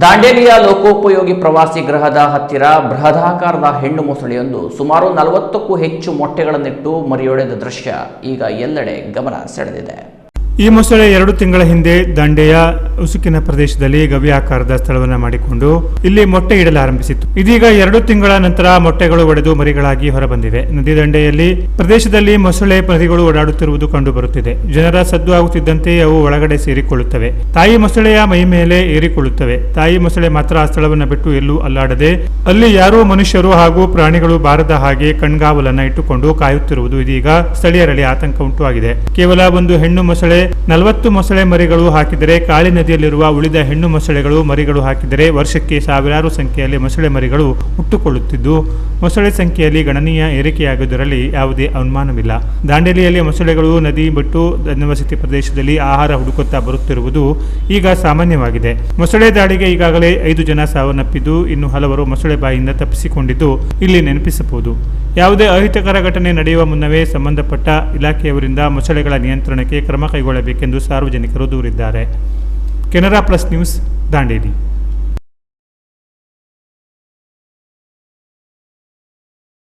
ದಾಂಡೇಲಿಯ ಲೋಕೋಪಯೋಗಿ ಪ್ರವಾಸಿ ಗೃಹದ ಹತ್ತಿರ ಬೃಹದಾಕಾರದ ಹೆಣ್ಣು ಮೊಸಳೆಯೊಂದು ಸುಮಾರು 40ಕ್ಕೂ ಹೆಚ್ಚು ಮೊಟ್ಟೆಗಳನ್ನಿಟ್ಟು ಮರಿಯೊಡೆದ ದೃಶ್ಯ ಈಗ ಎಲ್ಲೆಡೆ ಗಮನ ಸೆಳೆದಿದೆ. ಈ ಮೊಸಳೆ 2 ತಿಂಗಳ ಹಿಂದೆ ದಂಡೆಯ ಉಸುಕಿನ ಪ್ರದೇಶದಲ್ಲಿ ಗವ್ಯಾಕಾರದ ಸ್ಥಳವನ್ನು ಮಾಡಿಕೊಂಡು ಇಲ್ಲಿ ಮೊಟ್ಟೆ ಇಡಲಾರಂಭಿಸಿತ್ತು. ಇದೀಗ 2 ತಿಂಗಳ ನಂತರ ಮೊಟ್ಟೆಗಳು ಒಡೆದು ಮರಿಗಳಾಗಿ ಹೊರಬಂದಿವೆ. ನದಿ ದಂಡೆಯಲ್ಲಿ ಪ್ರದೇಶದಲ್ಲಿ ಮೊಸಳೆ ಮರಿಗಳು ಓಡಾಡುತ್ತಿರುವುದು ಕಂಡುಬರುತ್ತಿದೆ. ಜನರ ಸದ್ದು ಆಗುತ್ತಿದ್ದಂತೆ ಅವು ಒಳಗಡೆ ಸೇರಿಕೊಳ್ಳುತ್ತವೆ. ತಾಯಿ ಮೊಸಳೆಯ ಮೈ ಮೇಲೆ ಏರಿಕೊಳ್ಳುತ್ತವೆ. ತಾಯಿ ಮೊಸಳೆ ಮಾತ್ರ ಆ ಸ್ಥಳವನ್ನು ಬಿಟ್ಟು ಎಲ್ಲೂ ಅಲ್ಲಾಡದೆ ಅಲ್ಲಿ ಯಾರೂ ಮನುಷ್ಯರು ಹಾಗೂ ಪ್ರಾಣಿಗಳು ಬಾರದ ಹಾಗೆ ಕಣ್ಗಾವಲನ್ನ ಇಟ್ಟುಕೊಂಡು ಕಾಯುತ್ತಿರುವುದು ಇದೀಗ ಸ್ಥಳೀಯರಲ್ಲಿ ಆತಂಕ ಉಂಟುಆಗಿದೆ. ಕೇವಲ ಒಂದು ಹೆಣ್ಣು ಮೊಸಳೆ 40 ಮೊಸಳೆ ಮರಿಗಳು ಹಾಕಿದರೆ ಕಾಳಿ ನದಿಯಲ್ಲಿರುವ ಉಳಿದ ಹೆಣ್ಣು ಮೊಸಳೆಗಳು ಮರಿಗಳು ಹಾಕಿದರೆ ವರ್ಷಕ್ಕೆ ಸಾವಿರಾರು ಸಂಖ್ಯೆಯಲ್ಲಿ ಮೊಸಳೆ ಮರಿಗಳು ಹುಟ್ಟುಕೊಳ್ಳುತ್ತಿದ್ದು ಮೊಸಳೆ ಸಂಖ್ಯೆಯಲ್ಲಿ ಗಣನೀಯ ಏರಿಕೆಯಾಗುವುದರಲ್ಲಿ ಯಾವುದೇ ಅನುಮಾನವಿಲ್ಲ. ದಾಂಡೇಲಿಯಲ್ಲಿ ಮೊಸಳೆಗಳು ನದಿ ಬಿಟ್ಟು ಜನವಸತಿ ಪ್ರದೇಶದಲ್ಲಿ ಆಹಾರ ಹುಡುಕುತ್ತಾ ಬರುತ್ತಿರುವುದು ಈಗ ಸಾಮಾನ್ಯವಾಗಿದೆ. ಮೊಸಳೆ ದಾಳಿಗೆ ಈಗಾಗಲೇ 5 ಜನ ಸಾವನ್ನಪ್ಪಿದ್ದು ಇನ್ನು ಹಲವರು ಮೊಸಳೆ ಬಾಯಿಂದ ತಪ್ಪಿಸಿಕೊಂಡಿದ್ದು ಇಲ್ಲಿ ನೆನಪಿಸಬಹುದು. ಯಾವುದೇ ಅಹಿತಕರ ಘಟನೆ ನಡೆಯುವ ಮುನ್ನವೇ ಸಂಬಂಧಪಟ್ಟ ಇಲಾಖೆಯವರಿಂದ ಮೊಸಳೆಗಳ ನಿಯಂತ್ರಣಕ್ಕೆ ಕ್ರಮ ಕೈಗೊಳ್ಳಬೇಕೆಂದು ಸಾರ್ವಜನಿಕರು ದೂರಿದ್ದಾರೆ. Canara plus news, Dandeli.